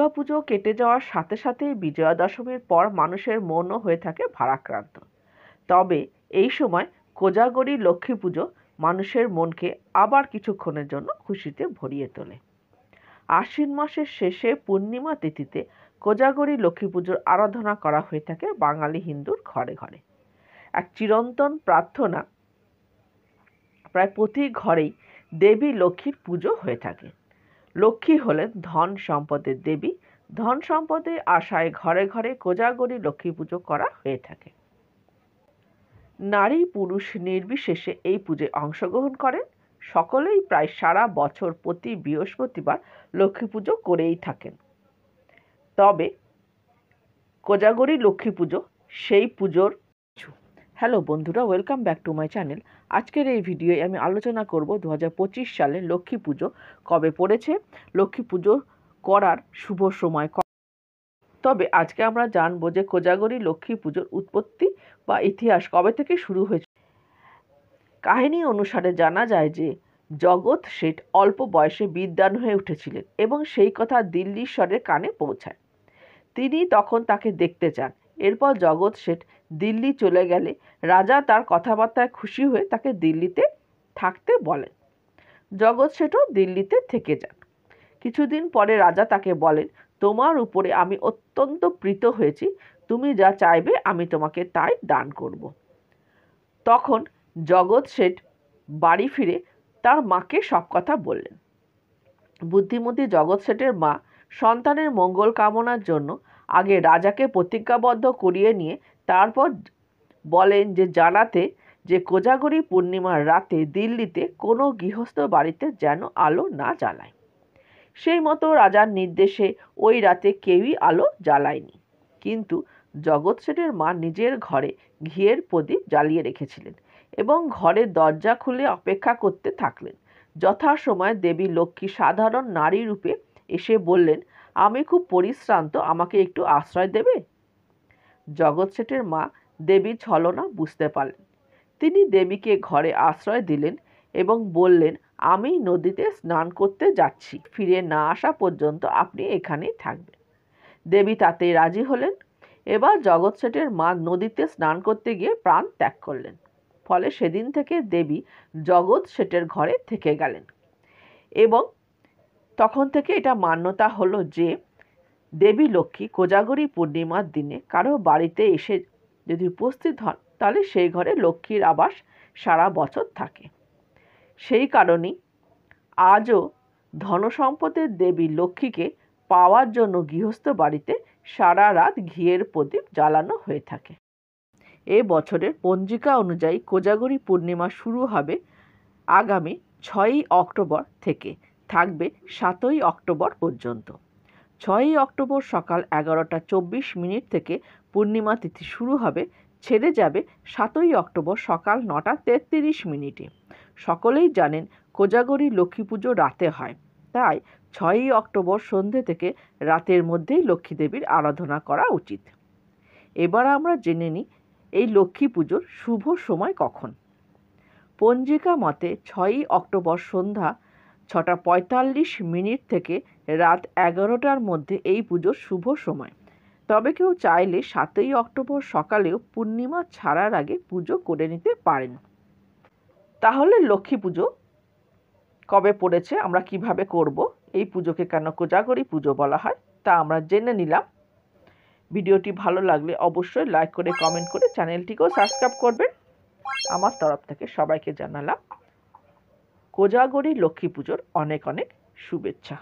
দুর্গাপুজো কেটে যাওয়ার সাথে সাথেই বিজয়া দশমীর পর মানুষের মনও হয়ে থাকে ভারাক্রান্ত। তবে এই সময় কোজাগরী লক্ষ্মী পুজো মানুষের মনকে আবার কিছুক্ষণের জন্য খুশিতে ভরিয়ে তোলে। আশ্বিন মাসের শেষে পূর্ণিমা তিথিতে কোজাগরী লক্ষ্মী পুজোর আরাধনা করা হয়ে থাকে বাঙালি হিন্দুর ঘরে ঘরে। এক চিরন্তন প্রার্থনা, প্রায় প্রতি ঘরেই দেবী লক্ষ্মীর পুজো হয়ে থাকে। লক্ষ্মী হলেন ধন সম্পদের দেবী। ধন সম্পদের আশায় ঘরে ঘরে কোজাগরী লক্ষ্মী পুজো করা হয়ে থাকে। নারী পুরুষ নির্বিশেষে এই পুজোয় অংশগ্রহণ করেন। সকলেই প্রায় সারা বছর প্রতি বৃহস্পতিবার লক্ষ্মী পুজো করেই থাকেন। তবে কোজাগরী লক্ষ্মী পুজো সেই পুজোর হ্যালো বন্ধুরা, welcome back to my channel. আজকের এই ভিডিওয়ে আমি আলোচনা করব 2025 সালে লক্ষ্মী পুজো কবে পড়েছে, লক্ষ্মী পুজো করার শুভ সময়। তবে আজকে আমরা জানবো যে কোজাগরী লক্ষ্মী পুজোর উৎপত্তি বা ইতিহাস কবে থেকে শুরু হয়েছে। কাহিনী অনুসারে জানা যায় যে জগৎ শেঠ অল্প বয়সে বিদ্বান হয়ে উঠেছিলেন এবং সেই কথা দিল্লীশ্বরের কানে পৌঁছায়। তিনি তখন তাকে দেখতে চান। এরপর জগৎ শেঠ দিল্লি চলে গেলে রাজা তার কথাবার্তায় খুশি হয়ে তাকে দিল্লিতে থাকতে বলেন। জগৎ শেঠও দিল্লিতে থেকে যান। কিছুদিন পরে রাজা তাকে বলেন, তোমার উপরে আমি অত্যন্ত প্রীত হয়েছি, তুমি যা চাইবে আমি তোমাকে তাই দান করব। তখন জগৎ শেঠ বাড়ি ফিরে তার মাকে সব কথা বললেন। বুদ্ধিমতী জগৎ শেঠের মা সন্তানের মঙ্গল কামনার জন্য আগে রাজাকে প্রতিজ্ঞাবদ্ধ করিয়ে নিয়ে তারপর বলেন যে জানাতে যে কোজাগরী পূর্ণিমার রাতে দিল্লিতে কোনো গৃহস্থ বাড়িতে যেন আলো না জ্বালায়। সেই মতো রাজার নির্দেশে ওই রাতে কেউই আলো জ্বালায়নি। কিন্তু জগৎ শেঠের মা নিজের ঘরে ঘিয়ের প্রদীপ জ্বালিয়ে রেখেছিলেন এবং ঘরের দরজা খুলে অপেক্ষা করতে থাকলেন। যথাসময়ে দেবী লক্ষ্মী সাধারণ নারী রূপে এসে বললেন, আমি খুব পরিশ্রান্ত, আমাকে একটু আশ্রয় দেবে? জগৎ শেঠের মা দেবীর ছলনা বুঝতে পারলেন। তিনি দেবীকে ঘরে আশ্রয় দিলেন এবং বললেন, আমি নদীতে স্নান করতে যাচ্ছি, ফিরে না আসা পর্যন্ত আপনি এখানেই থাকবেন। দেবী তাতে রাজি হলেন। এবার জগৎ শেঠের মা নদীতে স্নান করতে গিয়ে প্রাণ ত্যাগ করলেন। ফলে সেদিন থেকে দেবী জগৎ শেঠের ঘরে থেকে গেলেন এবং তখন থেকে এটা মান্যতা হলো যে দেবী লক্ষ্মী কোজাগরী পূর্ণিমার দিনে কারো বাড়িতে এসে যদি উপস্থিত হন তাহলে সেই ঘরে লক্ষ্মীর আবাস সারা বছর থাকে। সেই কারণেই আজও ধনসম্পদের দেবী লক্ষ্মীকে পাওয়ার জন্য গৃহস্থ বাড়িতে সারা রাত ঘিয়ের প্রদীপ জ্বালানো হয়ে থাকে। এ বছরের পঞ্জিকা অনুযায়ী কোজাগরী পূর্ণিমা শুরু হবে আগামী 6ই অক্টোবর থেকে, থাকবে 7ই অক্টোবর পর্যন্ত। 6ই অক্টোবর সকাল 11:24 থেকে পূর্ণিমা তিথি শুরু হবে, ছেড়ে যাবে 7ই অক্টোবর সকাল 9:33। সকলেই জানেন কোজাগরী লক্ষ্মী পুজো রাতে হয়, তাই 6ই অক্টোবর সন্ধে থেকে রাতের মধ্যেই লক্ষ্মী দেবীর আরাধনা করা উচিত। এবার আমরা জেনে নিই এই লক্ষ্মী পুজোর শুভ সময় কখন। পঞ্জিকা মতে 6ই অক্টোবর সন্ধ্যা 6:45 থেকে রাত 11টার মধ্যে এই পুজোর শুভ সময়। তবে কেউ চাইলে 7ই অক্টোবর সকালেও পূর্ণিমা ছাড়ার আগে পুজো করে নিতে পারেন। তাহলে লক্ষ্মী পুজো কবে পড়েছে, আমরা কিভাবে করব, এই পুজোকে কেন কোজাগরী পুজো বলা হয় তা আমরা জেনে নিলাম। ভিডিওটি ভালো লাগলে অবশ্যই লাইক করে কমেন্ট করে চ্যানেলটিকেও সাবস্ক্রাইব করবেন। আমার তরফ থেকে সবাইকে জানালাম কোজাগরী লক্ষ্মী পুজোর অনেক অনেক শুভেচ্ছা।